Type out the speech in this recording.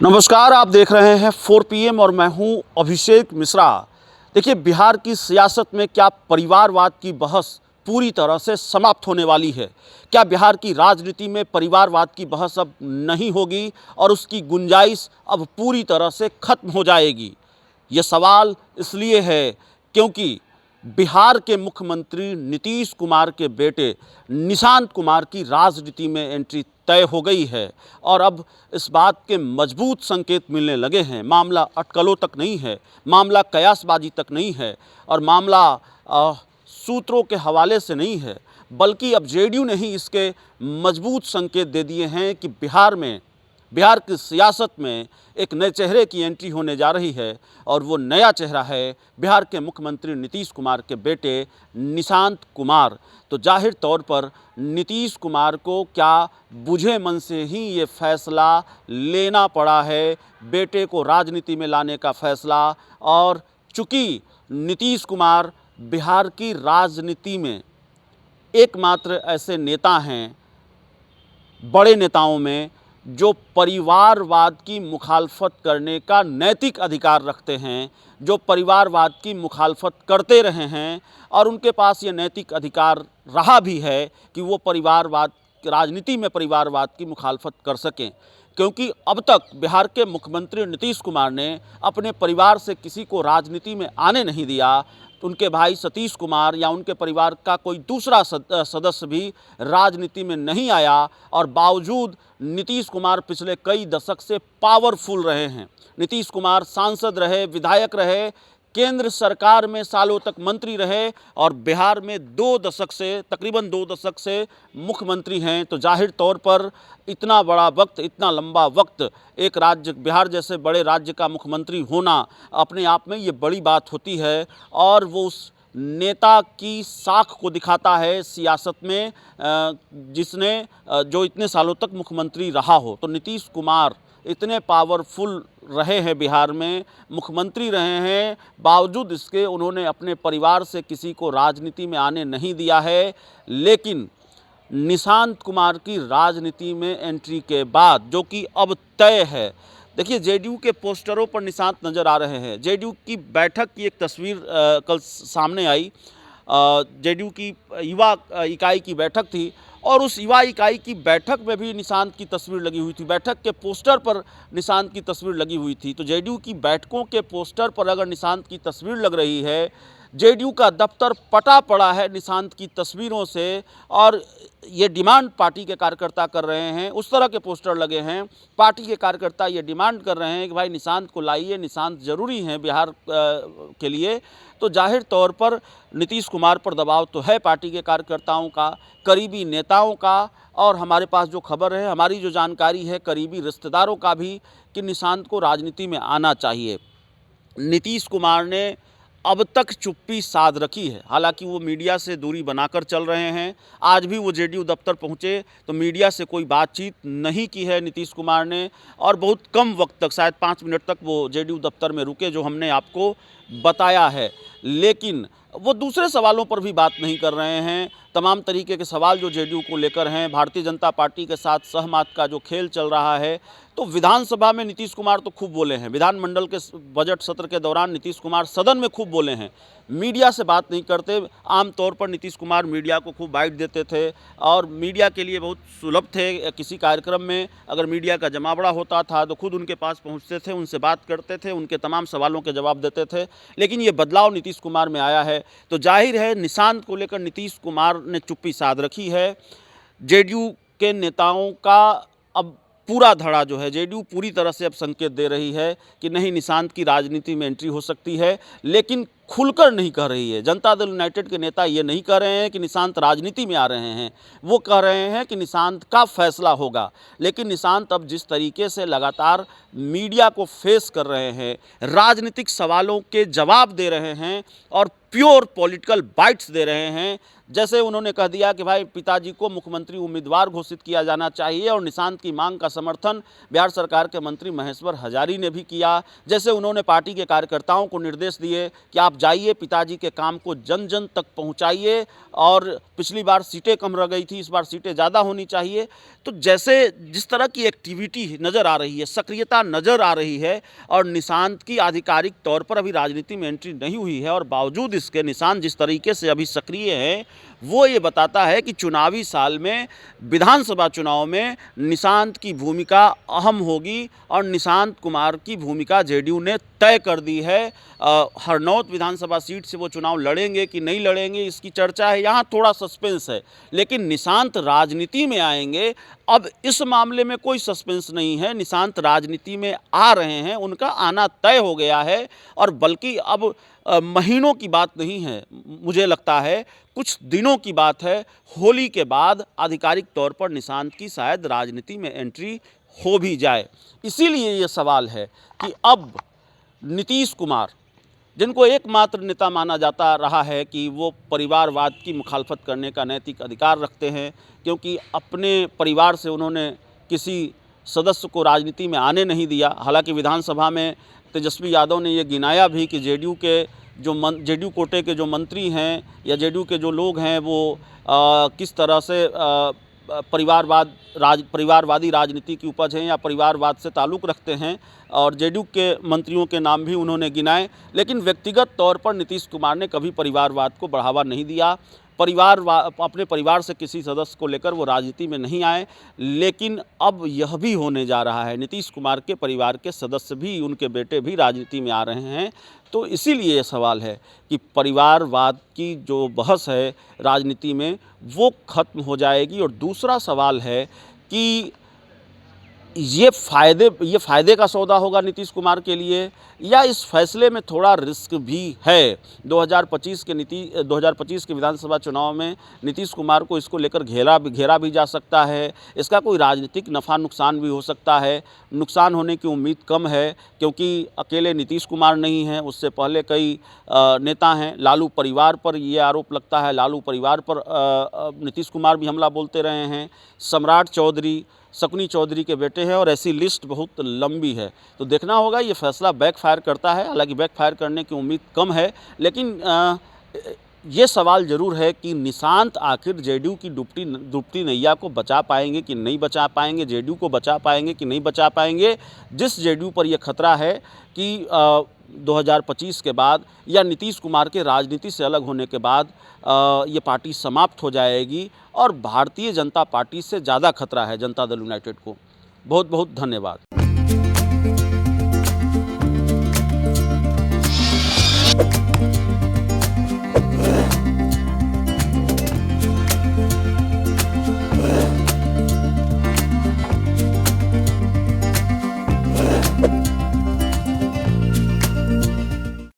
नमस्कार, आप देख रहे हैं 4 PM और मैं हूं अभिषेक मिश्रा। देखिए, बिहार की सियासत में क्या परिवारवाद की बहस पूरी तरह से समाप्त होने वाली है? क्या बिहार की राजनीति में परिवारवाद की बहस अब नहीं होगी और उसकी गुंजाइश अब पूरी तरह से खत्म हो जाएगी? ये सवाल इसलिए है क्योंकि बिहार के मुख्यमंत्री नीतीश कुमार के बेटे निशांत कुमार की राजनीति में एंट्री तय हो गई है और अब इस बात के मजबूत संकेत मिलने लगे हैं। मामला अटकलों तक नहीं है, मामला कयासबाजी तक नहीं है और मामला सूत्रों के हवाले से नहीं है, बल्कि अब जेडीयू ने ही इसके मजबूत संकेत दे दिए हैं कि बिहार की सियासत में एक नए चेहरे की एंट्री होने जा रही है और वो नया चेहरा है बिहार के मुख्यमंत्री नीतीश कुमार के बेटे निशांत कुमार। तो जाहिर तौर पर नीतीश कुमार को क्या बुझे मन से ही ये फैसला लेना पड़ा है, बेटे को राजनीति में लाने का फैसला। और चूँकि नीतीश कुमार बिहार की राजनीति में एकमात्र ऐसे नेता हैं बड़े नेताओं में जो परिवारवाद की मुखालफत करने का नैतिक अधिकार रखते हैं, जो परिवारवाद की मुखालफत करते रहे हैं और उनके पास ये नैतिक अधिकार रहा भी है कि वो राजनीति में परिवारवाद की मुखालफत कर सकें। क्योंकि अब तक बिहार के मुख्यमंत्री नीतीश कुमार ने अपने परिवार से किसी को राजनीति में आने नहीं दिया। उनके भाई सतीश कुमार या उनके परिवार का कोई दूसरा सदस्य भी राजनीति में नहीं आया और बावजूद नीतीश कुमार पिछले कई दशक से पावरफुल रहे हैं। नीतीश कुमार सांसद रहे, विधायक रहे, केंद्र सरकार में सालों तक मंत्री रहे और बिहार में तकरीबन 2 दशक से मुख्यमंत्री हैं। तो जाहिर तौर पर इतना बड़ा वक्त, इतना लंबा वक्त एक राज्य, बिहार जैसे बड़े राज्य का मुख्यमंत्री होना अपने आप में ये बड़ी बात होती है और वो उस नेता की साख को दिखाता है सियासत में जो इतने सालों तक मुख्यमंत्री रहा हो। तो नीतीश कुमार इतने पावरफुल रहे हैं, बिहार में मुख्यमंत्री रहे हैं, बावजूद इसके उन्होंने अपने परिवार से किसी को राजनीति में आने नहीं दिया है। लेकिन निशांत कुमार की राजनीति में एंट्री के बाद जो कि अब तय है, देखिए जेडीयू के पोस्टरों पर निशांत नज़र आ रहे हैं। जेडीयू की बैठक की एक तस्वीर कल सामने आई। जेडीयू की युवा इकाई की बैठक थी और उस युवा इकाई की बैठक में भी निशांत की तस्वीर लगी हुई थी। बैठक के पोस्टर पर निशांत की तस्वीर लगी हुई थी। तो जेडीयू की बैठकों के पोस्टर पर अगर निशांत की तस्वीर लग रही है, जेडीयू का दफ्तर पटा पड़ा है निशांत की तस्वीरों से और ये डिमांड पार्टी के कार्यकर्ता कर रहे हैं, उस तरह के पोस्टर लगे हैं। पार्टी के कार्यकर्ता ये डिमांड कर रहे हैं कि भाई निशांत को लाइए, निशांत ज़रूरी हैं बिहार के लिए। तो जाहिर तौर पर नीतीश कुमार पर दबाव तो है पार्टी के कार्यकर्ताओं का, करीबी नेताओं का और हमारे पास जो खबर है, हमारी जो जानकारी है, करीबी रिश्तेदारों का भी कि निशांत को राजनीति में आना चाहिए। नीतीश कुमार ने अब तक चुप्पी साध रखी है, हालांकि वो मीडिया से दूरी बनाकर चल रहे हैं। आज भी वो जेडीयू दफ्तर पहुंचे तो मीडिया से कोई बातचीत नहीं की है नीतीश कुमार ने और बहुत कम वक्त तक, शायद 5 मिनट तक वो जेडीयू दफ्तर में रुके, जो हमने आपको बताया है। लेकिन वो दूसरे सवालों पर भी बात नहीं कर रहे हैं। तमाम तरीके के सवाल जो जेडीयू को लेकर हैं, भारतीय जनता पार्टी के साथ सहमत का जो खेल चल रहा है, तो विधानसभा में नीतीश कुमार तो खूब बोले हैं। विधानमंडल के बजट सत्र के दौरान नीतीश कुमार सदन में खूब बोले हैं। मीडिया से बात नहीं करते। आमतौर पर नीतीश कुमार मीडिया को खूब बाइट देते थे और मीडिया के लिए बहुत सुलभ थे। किसी कार्यक्रम में अगर मीडिया का जमावड़ा होता था तो खुद उनके पास पहुंचते थे, उनसे बात करते थे, उनके तमाम सवालों के जवाब देते थे। लेकिन ये बदलाव नीतीश कुमार में आया है। तो जाहिर है निशांत को लेकर नीतीश कुमार ने चुप्पी साध रखी है। जेडीयू के नेताओं का अब पूरा धड़ा जो है, जेडीयू पूरी तरह से अब संकेत दे रही है कि नहीं, निशांत की राजनीति में एंट्री हो सकती है, लेकिन खुलकर नहीं कह रही है। जनता दल यूनाइटेड के नेता ये नहीं कह रहे हैं कि निशांत राजनीति में आ रहे हैं, वो कह रहे हैं कि निशांत का फैसला होगा। लेकिन निशांत अब जिस तरीके से लगातार मीडिया को फेस कर रहे हैं, राजनीतिक सवालों के जवाब दे रहे हैं और प्योर पॉलिटिकल बाइट्स दे रहे हैं, जैसे उन्होंने कह दिया कि भाई पिताजी को मुख्यमंत्री उम्मीदवार घोषित किया जाना चाहिए और निशांत की मांग का समर्थन बिहार सरकार के मंत्री महेश्वर हजारी ने भी किया। जैसे उन्होंने पार्टी के कार्यकर्ताओं को निर्देश दिए कि आप आप जाइए, पिताजी के काम को जन जन तक पहुंचाइए। और पिछली बार सीटें कम रह गई थी, इस बार सीटें ज़्यादा होनी चाहिए। तो जैसे जिस तरह की एक्टिविटी नज़र आ रही है, सक्रियता नज़र आ रही है, और निशांत की आधिकारिक तौर पर अभी राजनीति में एंट्री नहीं हुई है, और बावजूद इसके निशांत जिस तरीके से अभी सक्रिय हैं, वो ये बताता है कि चुनावी साल में, विधानसभा चुनाव में निशांत की भूमिका अहम होगी, और निशांत कुमार की भूमिका जेडीयू ने तय कर दी है। हरनौत विधानसभा सीट से वो चुनाव लड़ेंगे कि नहीं लड़ेंगे, इसकी चर्चा है, यहाँ थोड़ा सस्पेंस है। लेकिन निशांत राजनीति में आएंगे, अब इस मामले में कोई सस्पेंस नहीं है। निशांत राजनीति में आ रहे हैं, उनका आना तय हो गया है, और बल्कि अब महीनों की बात नहीं है, मुझे लगता है कुछ दिनों की बात है। होली के बाद आधिकारिक तौर पर निशांत की शायद राजनीति में एंट्री हो भी जाए। इसीलिए ये सवाल है कि अब नीतीश कुमार, जिनको एकमात्र नेता माना जाता रहा है कि वो परिवारवाद की मुखालफत करने का नैतिक अधिकार रखते हैं, क्योंकि अपने परिवार से उन्होंने किसी सदस्य को राजनीति में आने नहीं दिया। हालांकि विधानसभा में तेजस्वी यादव ने ये गिनाया भी कि जेडीयू कोटे के जो मंत्री हैं या जेडीयू के जो लोग हैं, वो किस तरह से परिवारवादी राजनीति की उपज हैं या परिवारवाद से ताल्लुक़ रखते हैं, और जेडीयू के मंत्रियों के नाम भी उन्होंने गिनाए। लेकिन व्यक्तिगत तौर पर नीतीश कुमार ने कभी परिवारवाद को बढ़ावा नहीं दिया। अपने परिवार से किसी सदस्य को लेकर वो राजनीति में नहीं आए। लेकिन अब यह भी होने जा रहा है, नीतीश कुमार के परिवार के सदस्य भी, उनके बेटे भी राजनीति में आ रहे हैं। तो इसीलिए ये सवाल है कि परिवारवाद की जो बहस है राजनीति में, वो खत्म हो जाएगी। और दूसरा सवाल है कि ये फ़ायदे का सौदा होगा नीतीश कुमार के लिए, या इस फैसले में थोड़ा रिस्क भी है। 2025 के विधानसभा चुनाव में नीतीश कुमार को इसको लेकर घेरा भी जा सकता है। इसका कोई राजनीतिक नफ़ा नुकसान भी हो सकता है। नुकसान होने की उम्मीद कम है, क्योंकि अकेले नीतीश कुमार नहीं हैं, उससे पहले कई नेता हैं। लालू परिवार पर ये आरोप लगता है, लालू परिवार पर नीतीश कुमार भी हमला बोलते रहे हैं। सम्राट चौधरी, शकुनी चौधरी के बेटे हैं, और ऐसी लिस्ट बहुत लंबी है। तो देखना होगा ये फैसला बैकफायर करता है। हालांकि बैकफायर करने की उम्मीद कम है, लेकिन ये सवाल ज़रूर है कि निशांत आखिर जेडीयू की डूबती नैया को बचा पाएंगे कि नहीं बचा पाएंगे, जेडीयू को बचा पाएंगे कि नहीं बचा पाएंगे। जिस जेडीयू पर यह खतरा है कि 2025 के बाद या नीतीश कुमार के राजनीति से अलग होने के बाद ये पार्टी समाप्त हो जाएगी, और भारतीय जनता पार्टी से ज़्यादा खतरा है जनता दल यूनाइटेड को। बहुत बहुत धन्यवाद।